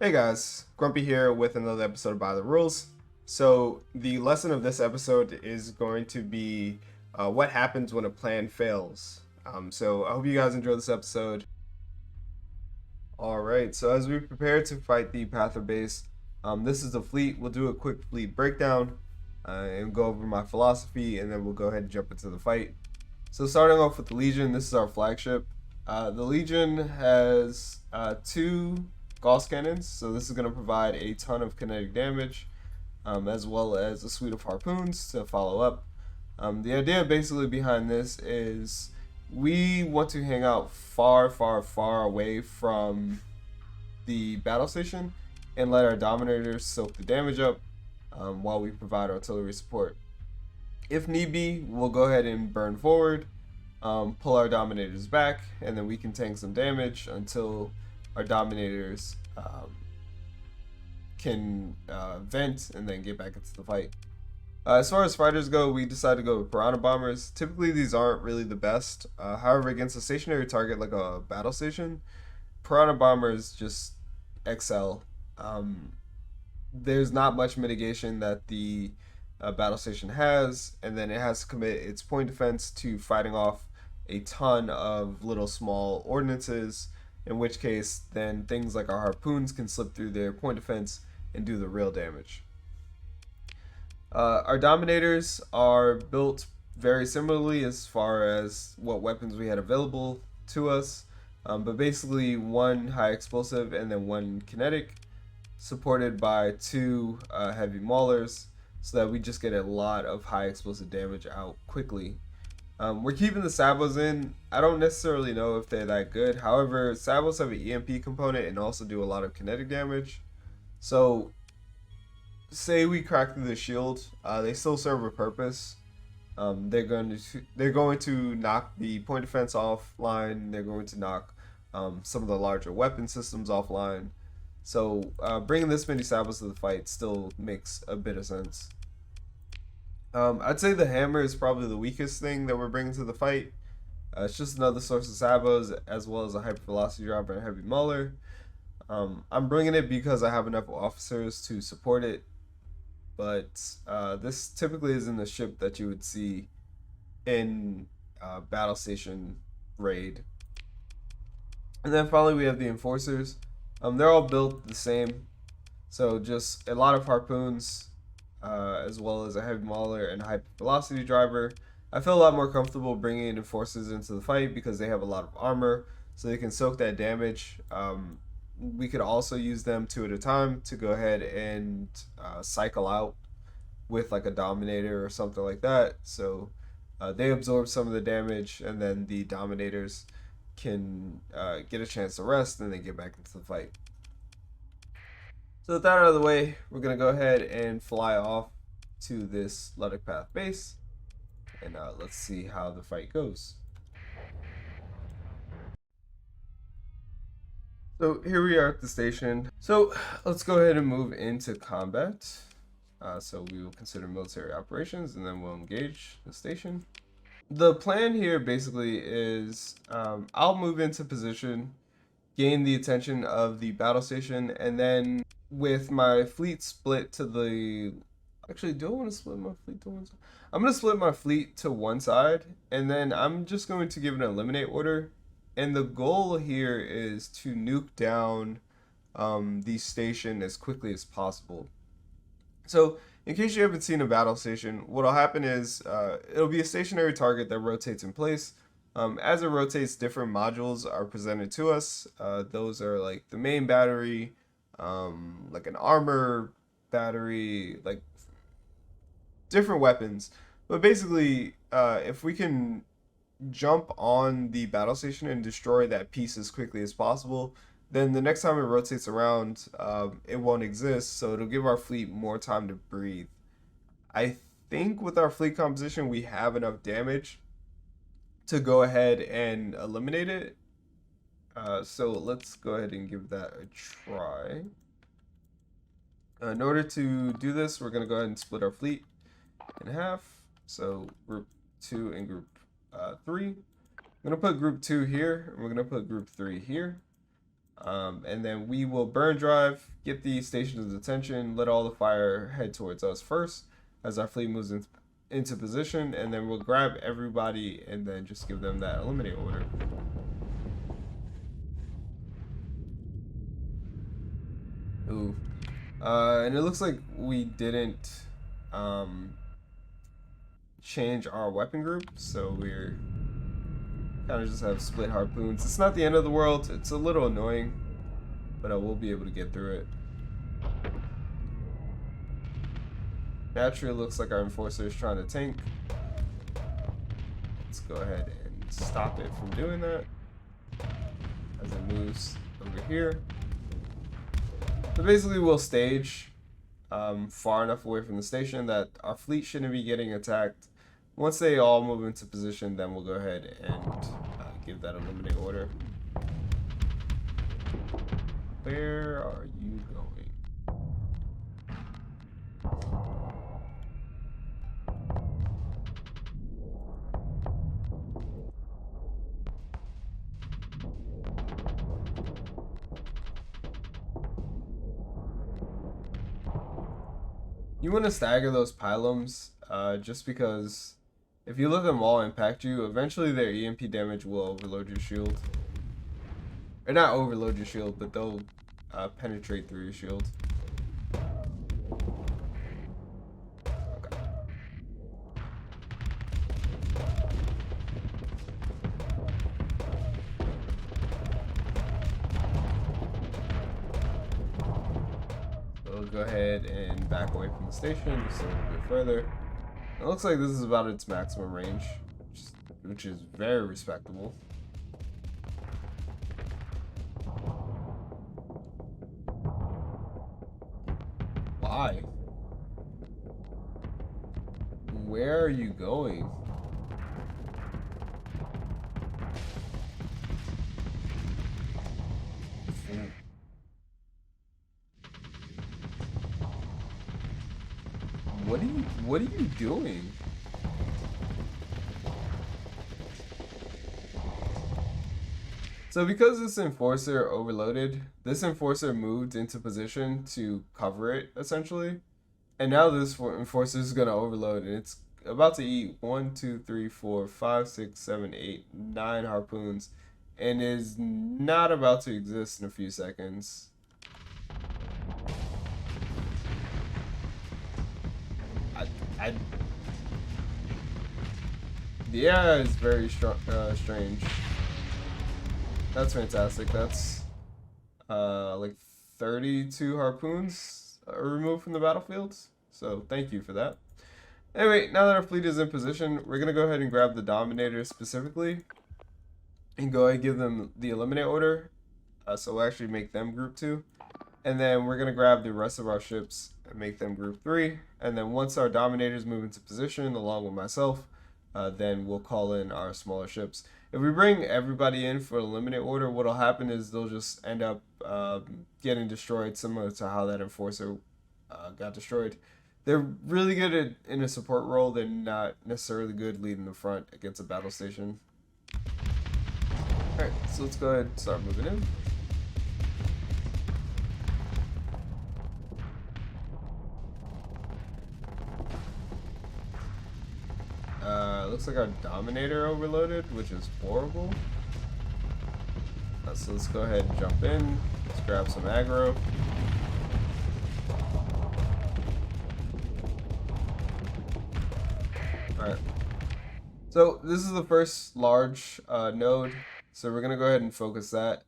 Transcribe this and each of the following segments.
Hey guys, Grumpy here with another episode of By the Rules. So, the lesson of this episode is going to be what happens when a plan fails. So, I hope you guys enjoy this episode. Alright, so as we prepare to fight the Panther base, this is the fleet. We'll do a quick fleet breakdown and go over my philosophy, and then we'll go ahead and jump into the fight. So, starting off with the Legion, this is our flagship. The Legion has two Gauss cannons, so this is going to provide a ton of kinetic damage, as well as a suite of harpoons to follow up. The idea basically behind this is we want to hang out far away from the battle station and let our dominators soak the damage up while we provide artillery support. If need be, we'll go ahead and burn forward, pull our dominators back, and then we can tank some damage until our dominators can vent and then get back into the fight. As far as fighters go, we decided to go with piranha bombers. Typically, these aren't really the best. However, against a stationary target like a battle station, piranha bombers just excel. There's not much mitigation that the battle station has, and then it has to commit its point defense to fighting off a ton of little small ordinances, in which case then things like our harpoons can slip through their point defense and do the real damage. Our dominators are built very similarly as far as what weapons we had available to us, but basically one high explosive and then one kinetic, supported by two heavy maulers, so that we just get a lot of high explosive damage out quickly. We're keeping the sabos in. I don't necessarily know if they're that good. However, sabos have an EMP component and also do a lot of kinetic damage. So, say we crack through the shield, they still serve a purpose. They're going to knock the point defense offline. They're going to knock some of the larger weapon systems offline. So, bringing this many sabos to the fight still makes a bit of sense. I'd say the hammer is probably the weakest thing that we're bringing to the fight. It's just another source of sabos, as well as a hypervelocity driver and heavy mauler. I'm bringing it because I have enough officers to support it, but this typically isn't a ship that you would see in battle station raid. And then finally we have the enforcers. They're all built the same, so just a lot of harpoons, as well as a heavy mauler and a hyper velocity driver. I feel a lot more comfortable bringing enforcers into the fight because they have a lot of armor, so they can soak that damage. We could also use them two at a time to go ahead and cycle out with like a dominator or something like that. So they absorb some of the damage, and then the dominators can get a chance to rest and then get back into the fight. So with that out of the way, we're going to go ahead and fly off to this Luddic Path base, and let's see how the fight goes. So here we are at the station. So let's go ahead and move into combat. So we will consider military operations, and then we'll engage the station. The plan here basically is I'll move into position, gain the attention of the battle station, and then with my fleet split to the... Actually, do I want to split my fleet to one side? I'm going to split my fleet to one side, and then I'm just going to give an eliminate order. And the goal here is to nuke down the station as quickly as possible. So, in case you haven't seen a battle station, what'll happen is it'll be a stationary target that rotates in place. As it rotates, different modules are presented to us. Those are like the main battery, like an armor battery, like different weapons. But basically, if we can jump on the battle station and destroy that piece as quickly as possible, then the next time it rotates around, it won't exist. So it'll give our fleet more time to breathe. I think with our fleet composition, we have enough damage to go ahead and eliminate it. So let's go ahead and give that a try. In order to do this, we're going to go ahead and split our fleet in half. So group 2 and group 3. I'm going to put group 2 here, and we're going to put group 3 here. And then we will burn drive, get the station's attention, let all the fire head towards us first as our fleet moves into position, and then we'll grab everybody and then just give them that eliminate order. Ooh. And it looks like we didn't change our weapon group, so we're kind of just have split harpoons. It's not the end of the world. It's a little annoying, but we'll be able to get through it. Naturally, it looks like our enforcer is trying to tank. Let's go ahead and stop it from doing that as it moves over here. So basically, we'll stage far enough away from the station that our fleet shouldn't be getting attacked. Once they all move into position, then we'll go ahead and give that eliminate order. Where are you going? You want to stagger those pylons just because if you let them all impact you, eventually their EMP damage will overload your shield. Or not overload your shield, but they'll penetrate through your shield. Okay. So we'll go ahead and back away from the station just a little bit further. It looks like this is about its maximum range, which is very respectable. Why? Where are you going? What are you doing? So because this enforcer overloaded, this enforcer moved into position to cover it essentially. And now this enforcer is gonna overload and it's about to eat 1, 2, 3, 4, 5, 6, 7, 8, 9 harpoons and is not about to exist in a few seconds. Yeah, it's very strange. That's fantastic. That's like 32 harpoons removed from the battlefield. So thank you for that. Anyway, now that our fleet is in position, we're gonna go ahead and grab the Dominators specifically and go ahead and give them the eliminate order. So we'll actually make them group 2. And then we're gonna grab the rest of our ships and make them group 3. And then once our Dominators move into position along with myself, then we'll call in our smaller ships. If we bring everybody in for eliminate order, what'll happen is they'll just end up getting destroyed, similar to how that enforcer got destroyed. They're really good in a support role. They're not necessarily good leading the front against a battle station. Alright, so let's go ahead and start moving in. Looks like our Dominator overloaded, which is horrible. So let's go ahead and jump in. Let's grab some aggro. Alright. So this is the first large node. So we're gonna go ahead and focus that.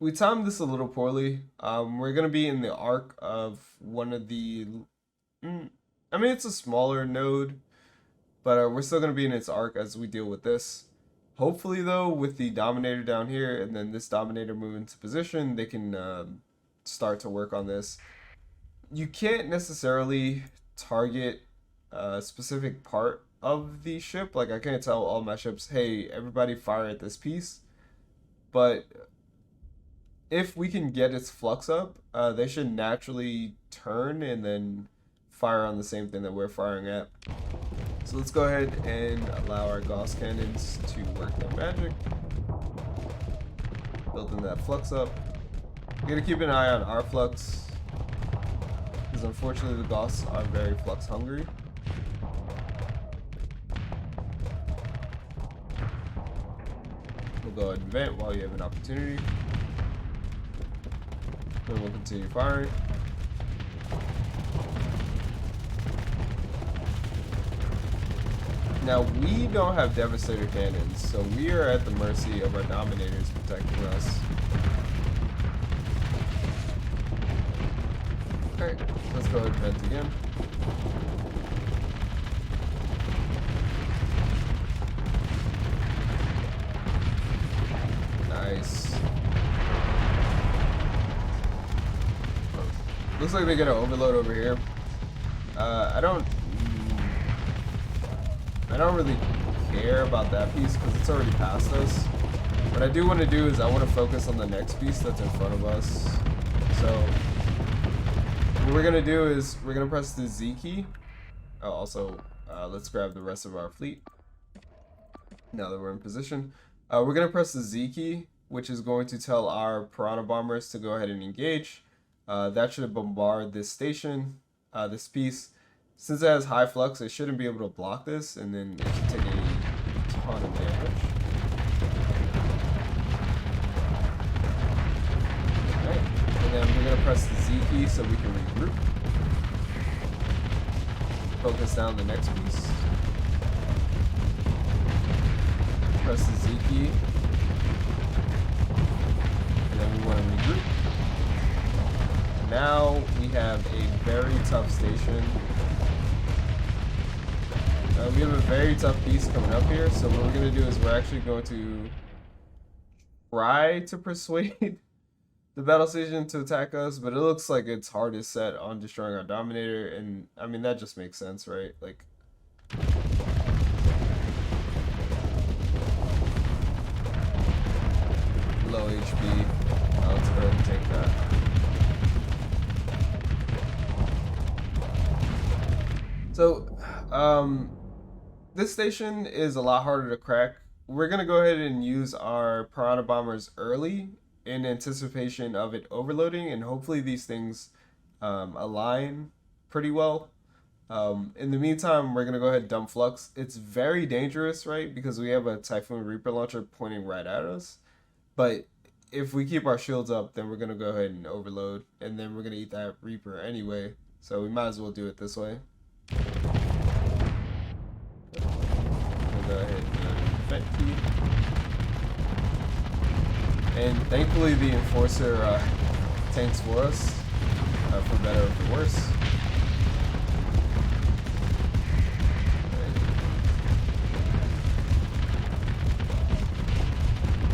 We timed this a little poorly. We're gonna be in the arc of one of the I mean, it's a smaller node, but we're still going to be in its arc as we deal with this. Hopefully, though, with the Dominator down here and then this Dominator move into position, they can start to work on this. You can't necessarily target a specific part of the ship. Like, I can't tell all my ships, hey, everybody fire at this piece. But if we can get its flux up, they should naturally turn and then fire on the same thing that we're firing at. So let's go ahead and allow our Gauss cannons to work their magic. building that flux up. We gotta keep an eye on our flux, because unfortunately the Goths are very flux hungry. We'll go ahead and vent while you have an opportunity. Then we'll continue firing. Now, we don't have Devastator cannons, so we are at the mercy of our Dominators protecting us. Alright, let's go ahead and vent again. Nice. Looks like they get an overload over here. I don't really care about that piece because it's already past us. What I do want to do is I want to focus on the next piece that's in front of us. So what we're going to do is we're going to press the Z key. Oh, also, let's grab the rest of our fleet now that we're in position. We're going to press the Z key, which is going to tell our Piranha bombers to go ahead and engage. That should bombard this station, this piece. Since it has high flux, it shouldn't be able to block this, and then it should take a ton of damage. Alright, and then we're going to press the Z key so we can regroup. Focus down the next piece. Press the Z key. And then we want to regroup. Now we have a very tough station. We have a very tough piece coming up here, so what we're going to do is we're actually going to try to persuade the battle station to attack us, but it looks like it's hardest set on destroying our Dominator, and I mean that just makes sense, right? Like, low HP. Let's go ahead and take that. So, this station is a lot harder to crack. We're going to go ahead and use our Piranha bombers early in anticipation of it overloading, and hopefully these things align pretty well. In the meantime, we're going to go ahead and dump flux. It's very dangerous, right? Because we have a Typhoon Reaper launcher pointing right at us. But if we keep our shields up, then we're going to go ahead and overload, and then we're going to eat that Reaper anyway. So we might as well do it this way. Go ahead and vent key. And thankfully the Enforcer tanks for us, for better or for worse. Right.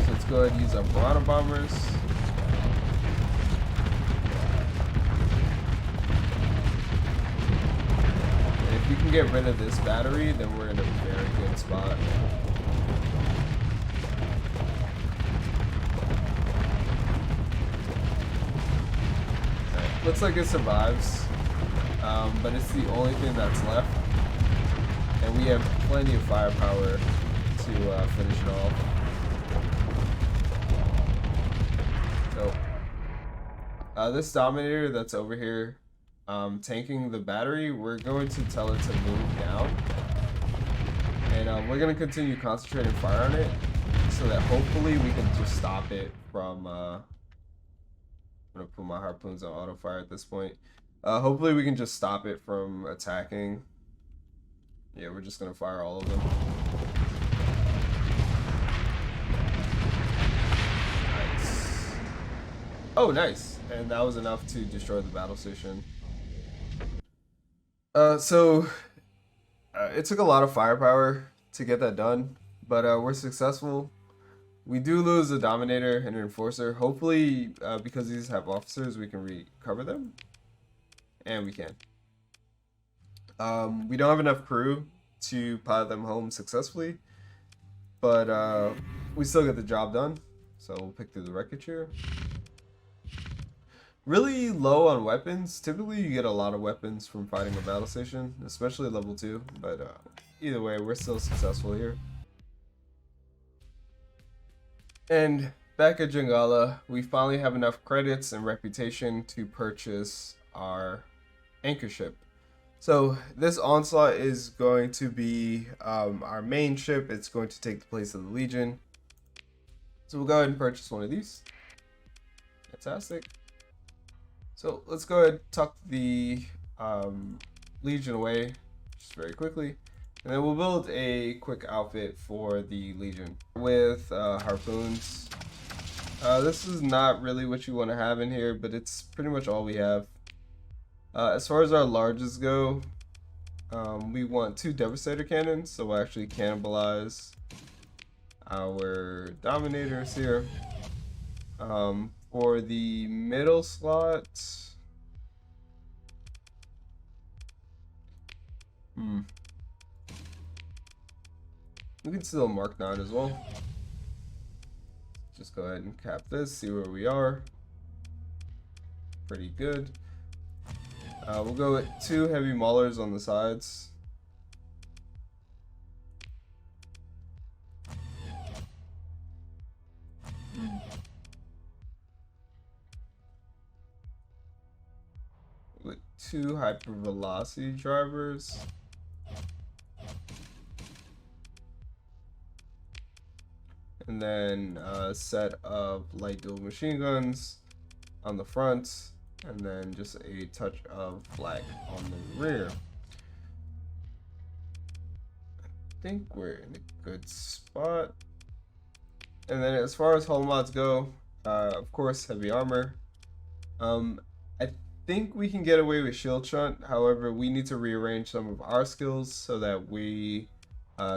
So let's go ahead and use our Piranha bombers. If we can get rid of this battery, then we're in a very good spot. Right. Looks like it survives, but it's the only thing that's left. And we have plenty of firepower to finish it off. So, this Dominator that's over here, tanking the battery, we're going to tell it to move down, and we're going to continue concentrating fire on it so that hopefully we can just stop it from I'm going to put my harpoons on auto fire at this point. Hopefully we can just stop it from attacking. Yeah, we're just going to fire all of them. Nice. Oh, nice. And that was enough to destroy the battle station. It took a lot of firepower to get that done, but we're successful. We do lose a Dominator and an Enforcer. Hopefully, because these have officers, we can recover them. And we can. We don't have enough crew to pilot them home successfully, but we still get the job done. So we'll pick through the wreckage here. Really low on weapons. Typically you get a lot of weapons from fighting a battle station, especially level 2, but either way, we're still successful here. And back at Jungala, we finally have enough credits and reputation to purchase our anchor ship. So this onslaught is going to be our main ship. It's going to take the place of the Legion. So we'll go ahead and purchase one of these. Fantastic. So let's go ahead and tuck the Legion away just very quickly. And then we'll build a quick outfit for the Legion with harpoons. This is not really what you want to have in here, but it's pretty much all we have. As far as our larges go, we want 2 Devastator cannons, so we'll actually cannibalize our Dominators here. For the middle slot, we can still mark 9 as well. Just go ahead and cap this, see where we are. Pretty good. We'll go with 2 heavy maulers on the sides. With 2 hypervelocity drivers. And then a set of light dual machine guns on the front, and then just a touch of flak on the rear. I think we're in a good spot. And then as far as hull mods go, of course, heavy armor. I think we can get away with shield shunt. However, we need to rearrange some of our skills so that we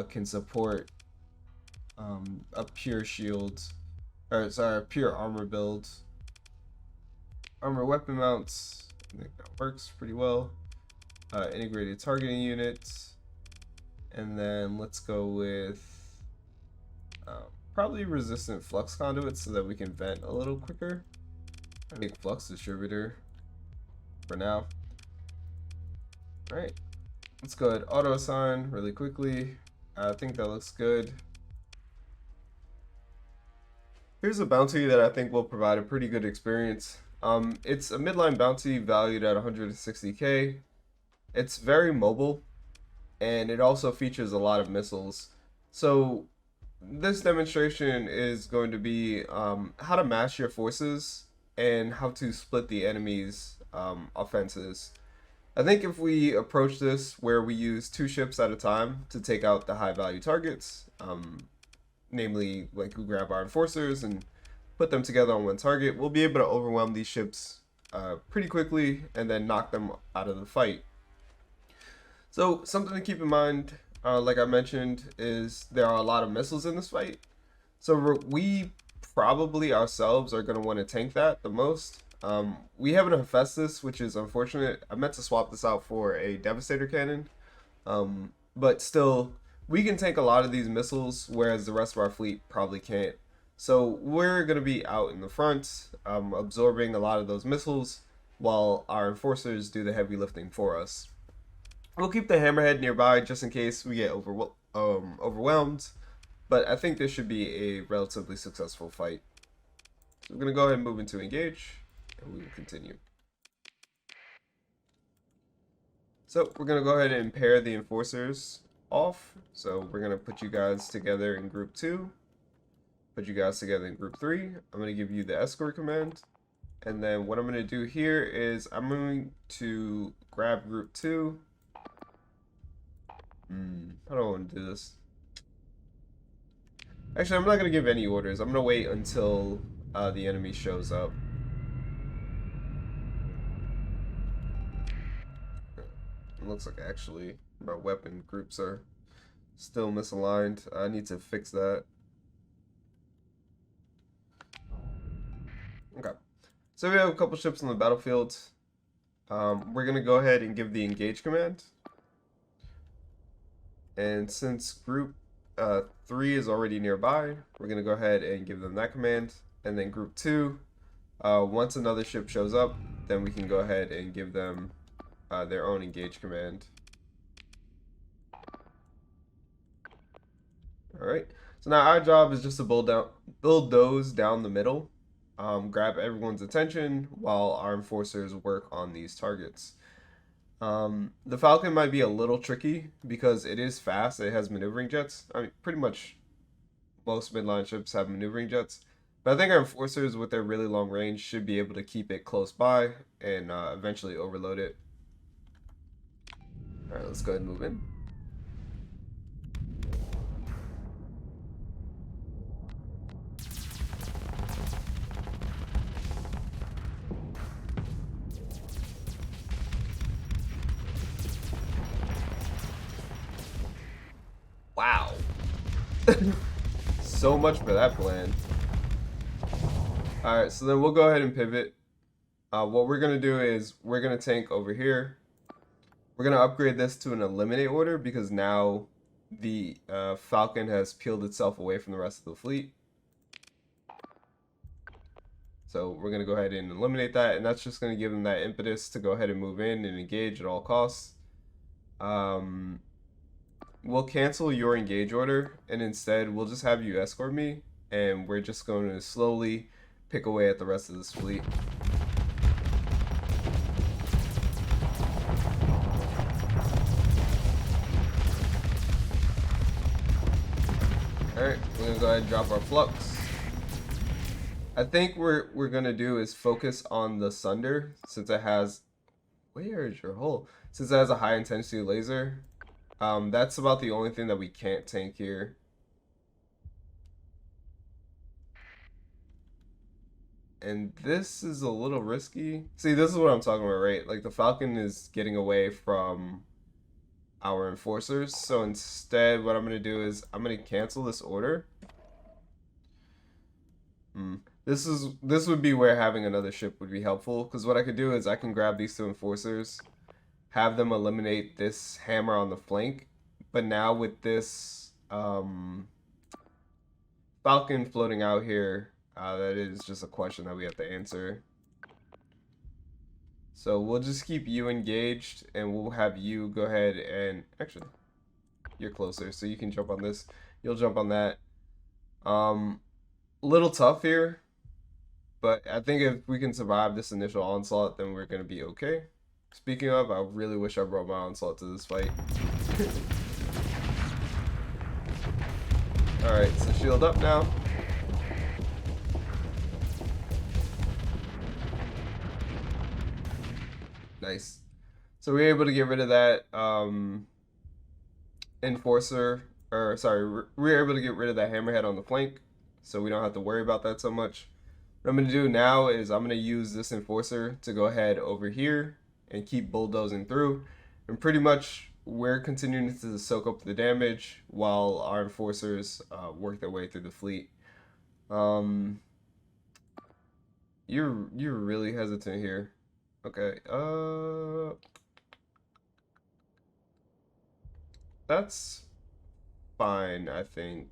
can support a pure shield, or sorry, a pure armor build. Armor weapon mounts, I think that works pretty well. Integrated targeting units, and then let's go with probably resistant flux conduits so that we can vent a little quicker. I think flux distributor for now. All right, let's go ahead auto assign really quickly. I think that looks good. Here's a bounty that I think will provide a pretty good experience. It's a midline bounty valued at 160k. It's very mobile, and it also features a lot of missiles. So this demonstration is going to be how to mass your forces and how to split the enemy's offenses. I think if we approach this where we use 2 ships at a time to take out the high value targets, namely like we grab our enforcers and put them together on one target, we'll be able to overwhelm these ships pretty quickly and then knock them out of the fight. So something to keep in mind, like I mentioned, is there are a lot of missiles in this fight. So we probably ourselves are going to want to tank that the most. We have an Hephaestus, which is unfortunate. I meant to swap this out for a Devastator cannon, but still, we can tank a lot of these missiles, whereas the rest of our fleet probably can't. So we're going to be out in the front, absorbing a lot of those missiles, while our enforcers do the heavy lifting for us. We'll keep the hammerhead nearby just in case we get overwhelmed, but I think this should be a relatively successful fight. So we're going to go ahead and move into engage, and we will continue. So we're going to go ahead and pair the enforcers off. So we're going to put you guys together in group 2, put you guys together in group 3. I'm going to give you the escort command, and then what I'm going to do here is I'm going to grab group 2. How do I want to do this? Actually, I'm not going to give any orders. I'm going to wait until the enemy shows up. It looks like actually our weapon groups are still misaligned. I need to fix that. Okay, so we have a couple ships on the battlefield. We're going to go ahead and give the engage command. And since group 3 is already nearby, we're going to go ahead and give them that command. And then group 2, once another ship shows up, then we can go ahead and give them their own engage command. Alright, So now our job is just to build those down the middle, grab everyone's attention while our enforcers work on these targets. The Falcon might be a little tricky because it is fast. It has maneuvering jets. I mean, pretty much most midline ships have maneuvering jets. But I think our enforcers, with their really long range, should be able to keep it close by and eventually overload it. All right, let's go ahead and move in. Wow. So much for that plan. Alright, so then we'll go ahead and pivot. What we're going to do is we're going to tank over here. We're going to upgrade this to an eliminate order because now the Falcon has peeled itself away from the rest of the fleet. So we're going to go ahead and eliminate that, and that's just going to give them that impetus to go ahead and move in and engage at all costs. We'll cancel your engage order, and instead we'll just have you escort me, and we're just going to slowly pick away at the rest of this fleet. Alright, we're going to go ahead and drop our flux. I think what we're going to do is focus on the Sunder, since it has... Where is your hole? Since it has a high intensity laser. That's about the only thing that we can't tank here. And this is a little risky. See, this is what I'm talking about, right? Like, the Falcon is getting away from our enforcers. So instead, what I'm going to do is I'm going to cancel this order. This would be where having another ship would be helpful. Because what I could do is I can grab these two enforcers, have them eliminate this hammer on the flank. But now with this Falcon floating out here, that is just a question that we have to answer. So we'll just keep you engaged, and we'll have you go ahead and... Actually, you're closer, so you can jump on this. You'll jump on that. Little tough here, but I think if we can survive this initial onslaught, then we're going to be okay. Speaking of, I really wish I brought my onslaught to this fight. Alright, so shield up now. Nice. So we were able to get rid of that enforcer, or sorry, we were able to get rid of that hammerhead on the flank, so we don't have to worry about that so much. What I'm going to do now is I'm going to use this enforcer to go ahead over here and keep bulldozing through. And pretty much we're continuing to soak up the damage while our enforcers work their way through the fleet. You're really hesitant here. Okay, that's fine, I think.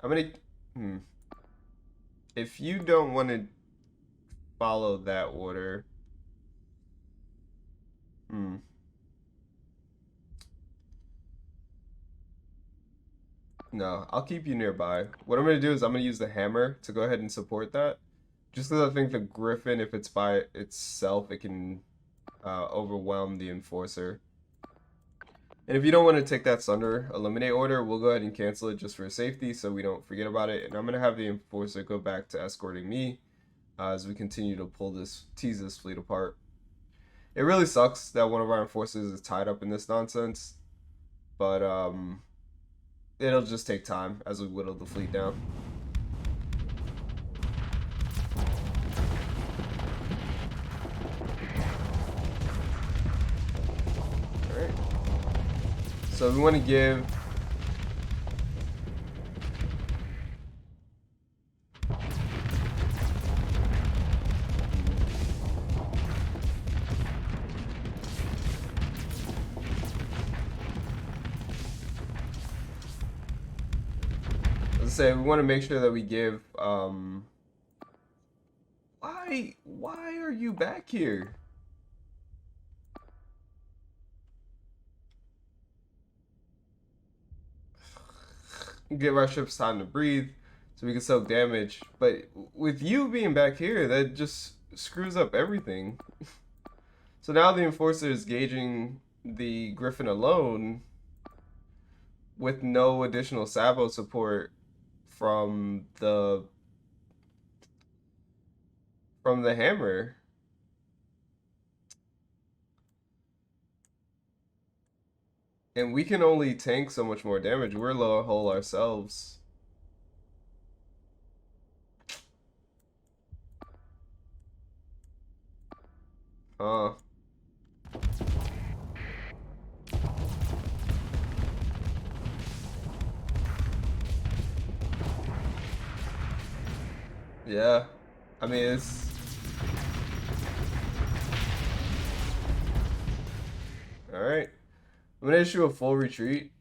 I'm gonna, if you don't want to follow that order, no, I'll keep you nearby. What I'm going to do is I'm going to use the hammer to go ahead and support that. Just because I think the Griffin, if it's by itself, it can overwhelm the enforcer. And if you don't want to take that Sunder eliminate order, we'll go ahead and cancel it just for safety so we don't forget about it. And I'm going to have the enforcer go back to escorting me as we continue to tease this fleet apart. It really sucks that one of our enforcers is tied up in this nonsense. But, it'll just take time as we whittle the fleet down. Alright. So we want to give... we want to make sure that we give why are you back here? give our ships time to breathe so we can soak damage. But with you being back here, that just screws up everything. So now the Enforcer is gauging the Griffin alone with no additional Sabo support from the hammer. And we can only tank so much more damage. We're low hull ourselves. Huh. Yeah. I mean, it's... Alright. I'm gonna issue a full retreat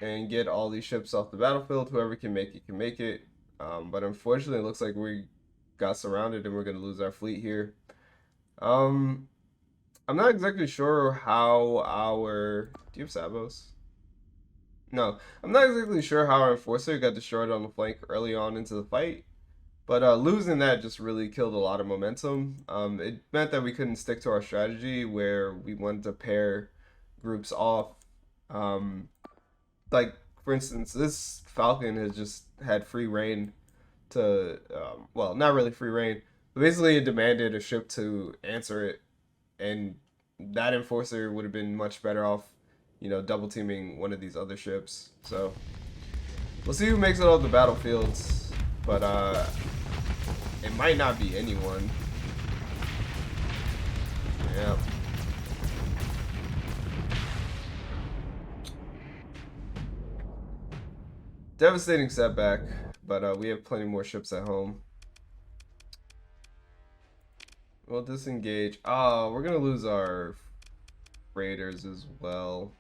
and get all these ships off the battlefield. Whoever can make it can make it. But unfortunately, it looks like we got surrounded and we're gonna lose our fleet here. I'm not exactly sure how our... Do you have Sabos? No. I'm not exactly sure how our Enforcer got destroyed on the flank early on into the fight. But losing that just really killed a lot of momentum. It meant that we couldn't stick to our strategy where we wanted to pair groups off. Like, for instance, this Falcon has just had free reign to, well, not really free reign, but basically it demanded a ship to answer it. And that Enforcer would have been much better off, you know, double teaming one of these other ships. So, we'll see who makes it off the battlefields. But, it might not be anyone. Yeah. Devastating setback, but we have plenty more ships at home. We'll disengage. Oh, we're gonna lose our raiders as well.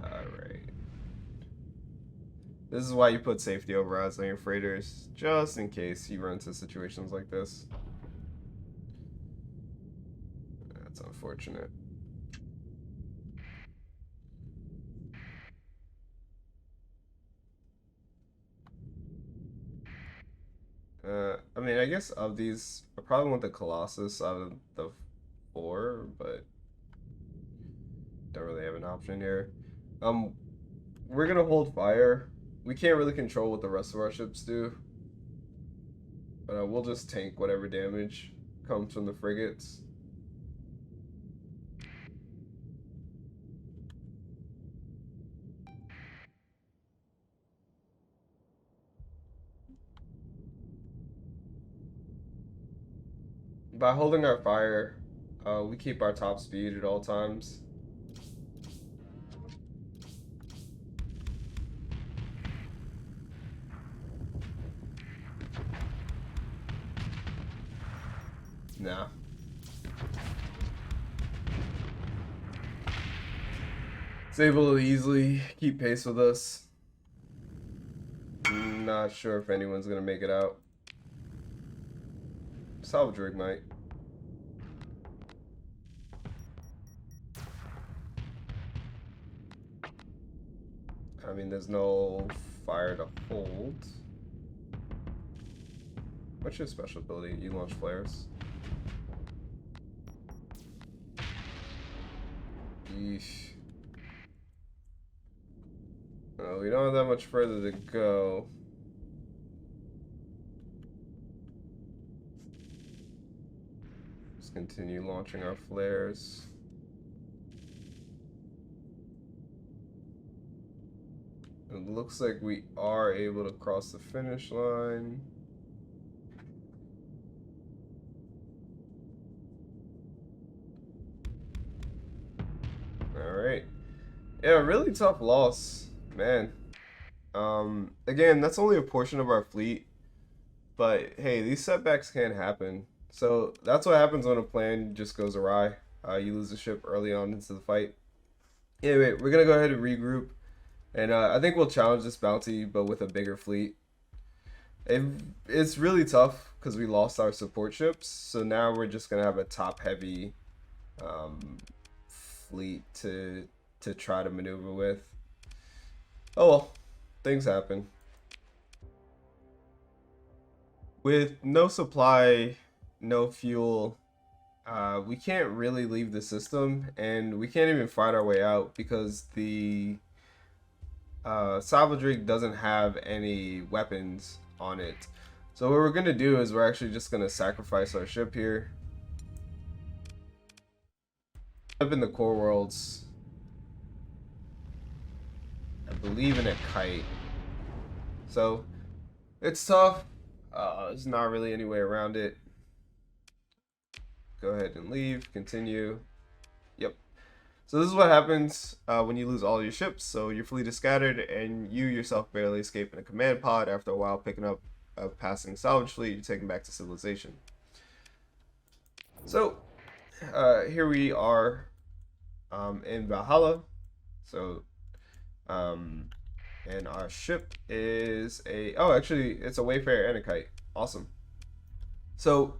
Alright. This is why you put safety overrides on your freighters, just in case you run into situations like this. That's unfortunate. I mean, I guess of these, I probably want the Colossus out of the 4, but don't really have an option here. We're gonna hold fire. We can't really control what the rest of our ships do, but we'll just tank whatever damage comes from the frigates. By holding our fire, we keep our top speed at all times. Nah. It's able to easily keep pace with us. Not sure if anyone's gonna make it out. Salvage rig might. I mean, there's no fire to hold. What's your special ability? You launch flares. Yeesh. Oh, we don't have that much further to go. Let's continue launching our flares. It looks like we are able to cross the finish line. Alright. Yeah, really tough loss, man. Again, that's only a portion of our fleet. But hey, these setbacks can happen. So that's what happens when a plan just goes awry. You lose a ship early on into the fight. Anyway, we're gonna go ahead and regroup. And I think we'll challenge this bounty, but with a bigger fleet. It's really tough because we lost our support ships. So now we're just gonna have a top-heavy fleet to try to maneuver with. Oh well, things happen. With no supply, no fuel, we can't really leave the system, and we can't even fight our way out because the salvage rig doesn't have any weapons on it. So what we're gonna do is we're actually just gonna sacrifice our ship here. Up in the core worlds, I believe in a kite. So it's tough. There's not really any way around it. Go ahead and leave. Continue. Yep. So this is what happens when you lose all your ships. So your fleet is scattered, and you yourself barely escape in a command pod. After a while, picking up a passing salvage fleet, you're taken back to civilization. So here we are in Valhalla. So and our ship is a actually it's a Wayfarer and a kite. Awesome. So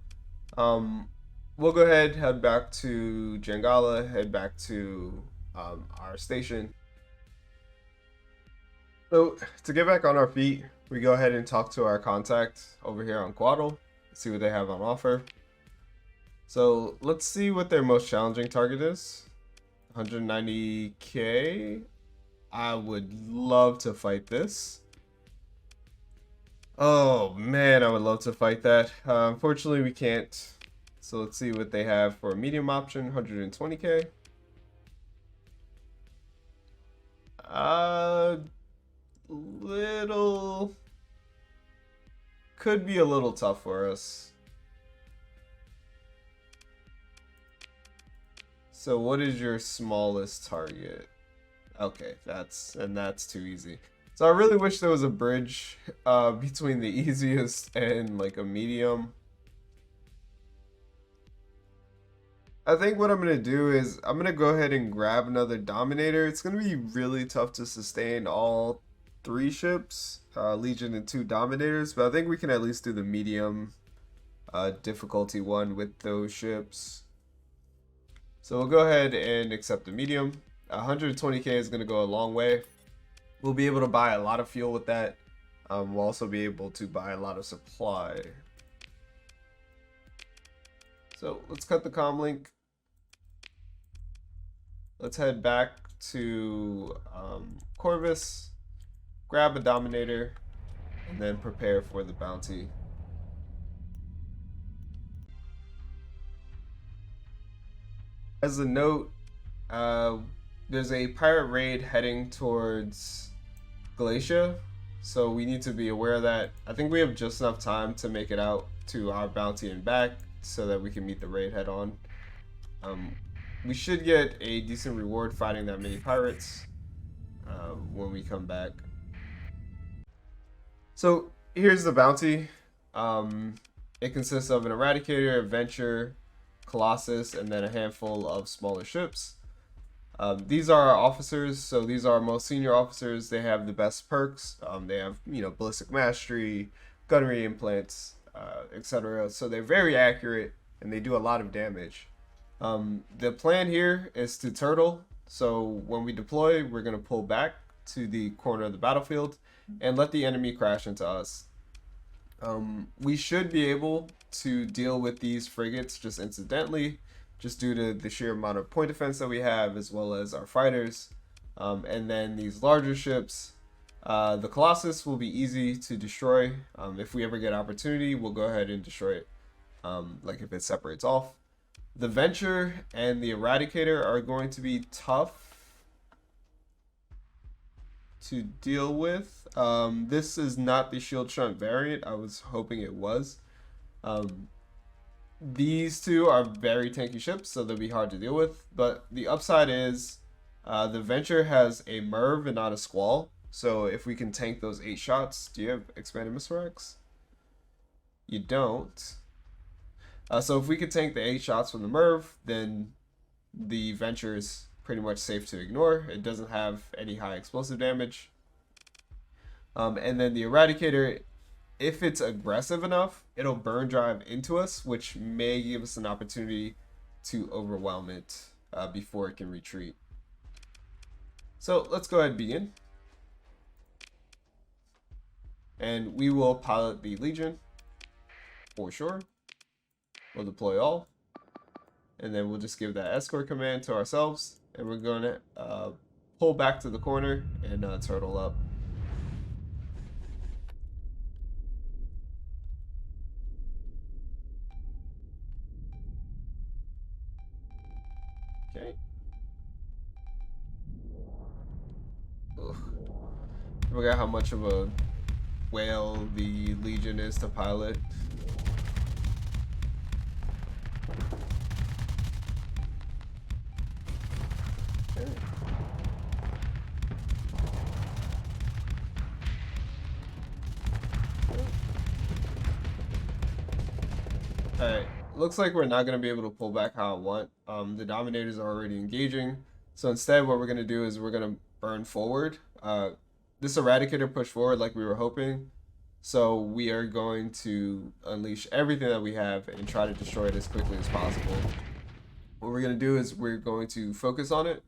we'll go ahead, head back to Jangala, head back to our station. So to get back on our feet, we go ahead and talk to our contact over here on Quaddle, see what they have on offer. So let's see what their most challenging target is. 190k. I would love to fight this. Oh man, I would love to fight that. Unfortunately, we can't. So let's see what they have for a medium option. 120k. Little could be a little tough for us. So what is your smallest target? Okay, that's too easy. So I really wish there was a bridge between the easiest and like a medium. I think what I'm going to do is I'm going to go ahead and grab another Dominator. It's going to be really tough to sustain all 3 ships, Legion and 2 Dominators, but I think we can at least do the medium difficulty one with those ships. So we'll go ahead and accept the medium. 120k is going to go a long way. We'll be able to buy a lot of fuel with that. We'll also be able to buy a lot of supply. So let's cut the comm link. Let's head back to Corvus, grab a Dominator, and then prepare for the bounty. As a note, there's a pirate raid heading towards Galatia, so we need to be aware of that. I think we have just enough time to make it out to our bounty and back so that we can meet the raid head on. We should get a decent reward fighting that many pirates when we come back. So here's the bounty. It consists of an Eradicator, Adventure, Colossus, and then a handful of smaller ships. These are our officers, so these are our most senior officers. They have the best perks. They have, ballistic mastery, gunnery implants, etc. So they're very accurate and they do a lot of damage. The plan here is to turtle. So when we deploy, we're going to pull back to the corner of the battlefield and let the enemy crash into us. We should be able to deal with these frigates just incidentally, just due to the sheer amount of point defense that we have, as well as our fighters. And then these larger ships, the Colossus will be easy to destroy. If we ever get opportunity, we'll go ahead and destroy it, like if it separates off. The Venture and the Eradicator are going to be tough to deal with. This is not the shield shunt variant. I was hoping it was. These two are very tanky ships, so they'll be hard to deal with. But the upside is the Venture has a Merv and not a Squall. So if we can tank those 8 shots, do you have expanded missile racks? You don't. So if we could tank the 8 shots from the Merv, then the Venture is pretty much safe to ignore. It doesn't have any high explosive damage. And then the Eradicator, if it's aggressive enough, it'll burn drive into us, which may give us an opportunity to overwhelm it before it can retreat. So let's go ahead and begin. and we will pilot the Legion for sure. We'll deploy all, and then we'll just give that escort command to ourselves, and we're going to pull back to the corner and turtle up. Okay. Ugh. I forgot how much of a whale the Legion is to pilot. Okay. Alright, looks like we're not going to be able to pull back how I want. The Dominators are already engaging. So instead what we're going to do is we're going to burn forward. This Eradicator pushed forward like we were hoping. So we are going to unleash everything that we have and try to destroy it as quickly as possible. What we're going to do is we're going to focus on it.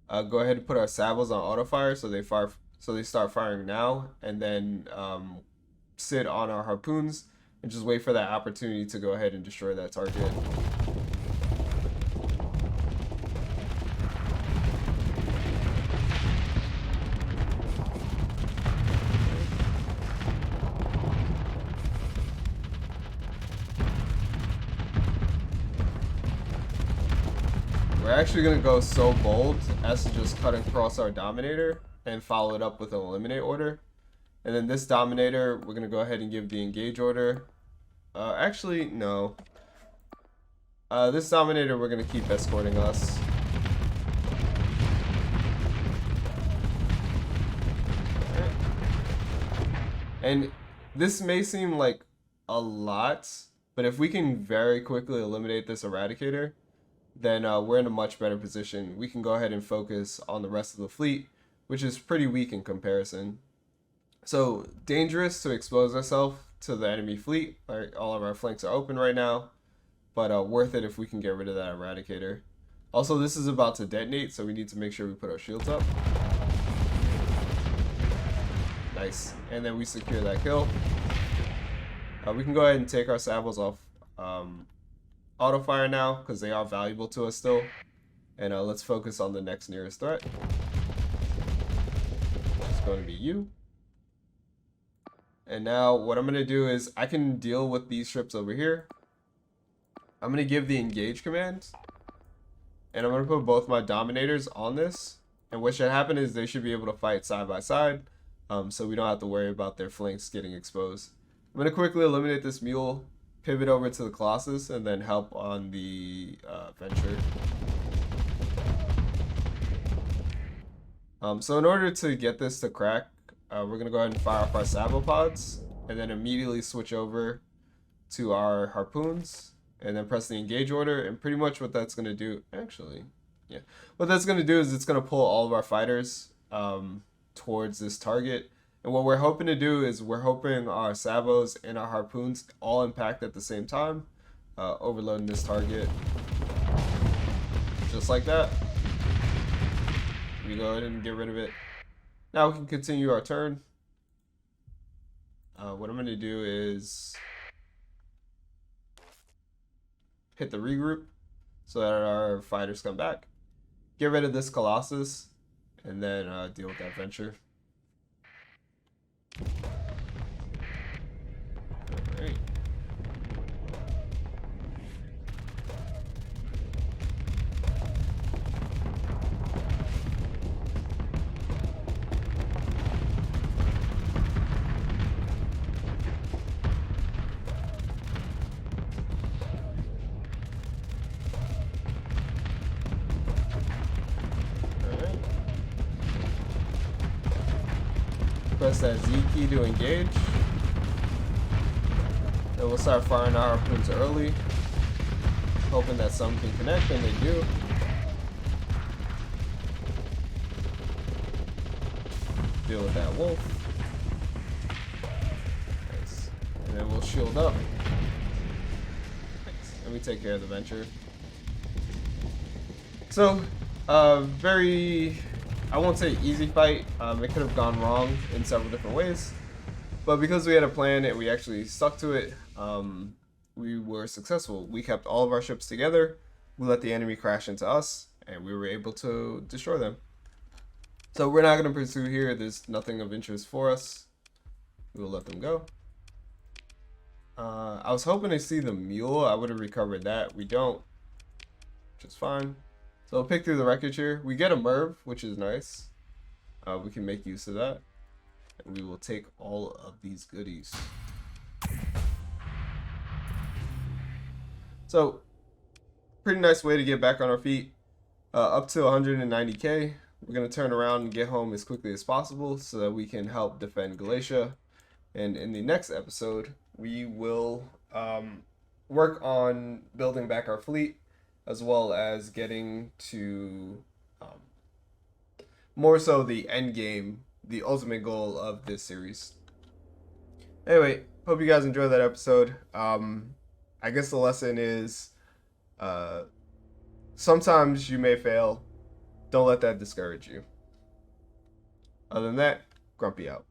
Go ahead and put our sabots on auto fire so they start firing now, and then sit on our harpoons and just wait for that opportunity to go ahead and destroy that target. We're actually going to go so bold as to just cut across our Dominator and follow it up with an eliminate order. And then this Dominator, we're going to go ahead and give the engage order. Actually, no. This Dominator, we're going to keep escorting us. Right. And this may seem like a lot, but if we can very quickly eliminate this Eradicator, then we're in a much better position. We can go ahead and focus on the rest of the fleet, which is pretty weak in comparison. So dangerous to expose ourselves to the enemy fleet. All of our flanks are open right now, but worth it if we can get rid of that Eradicator. Also, this is about to detonate, so we need to make sure we put our shields up. Nice. And then we secure that kill. We can go ahead and take our sabots off auto fire now, because they are valuable to us still. And let's focus on the next nearest threat. It's going to be you. And now what I'm going to do is I can deal with these ships over here. I'm going to give the engage command. And I'm going to put both my Dominators on this. And what should happen is they should be able to fight side by side. So we don't have to worry about their flanks getting exposed. I'm going to quickly eliminate this mule, pivot over to the Colossus, and then help on the Venture. So in order to get this to crack, we're going to go ahead and fire off our Sabopods, and then immediately switch over to our Harpoons, and then press the engage order. And pretty much what that's going to do, what that's going to do is it's going to pull all of our fighters towards this target. And what we're hoping to do is we're hoping our Sabos and our Harpoons all impact at the same time, overloading this target. Just like that. We go ahead and get rid of it. Now we can continue our turn. What I'm going to do is hit the regroup so that our fighters come back. Get rid of this Colossus, and then deal with that Venture. Alright. Press that Z key to engage. Then we'll start firing our Harpoons early, hoping that some can connect, and they do. Deal with that wolf. Nice. And then we'll shield up. Nice. Let me take care of the Venture. So, very, I won't say easy fight. It could have gone wrong in several different ways. But because we had a plan and we actually stuck to it, we were successful. We kept all of our ships together. We let the enemy crash into us, and we were able to destroy them. So we're not going to pursue here. There's nothing of interest for us. We will let them go. I was hoping to see the mule. I would have recovered that. We don't, which is fine. So we'll pick through the wreckage here. We get a Merv, which is nice. We can make use of that. And we will take all of these goodies. So, pretty nice way to get back on our feet. Up to 190k. We're going to turn around and get home as quickly as possible so that we can help defend Galatia. And in the next episode, we will work on building back our fleet, as well as getting to more so the end game, the ultimate goal of this series. Anyway, hope you guys enjoyed that episode. I guess the lesson is sometimes you may fail. Don't let that discourage you. Other than that, Grumpy out.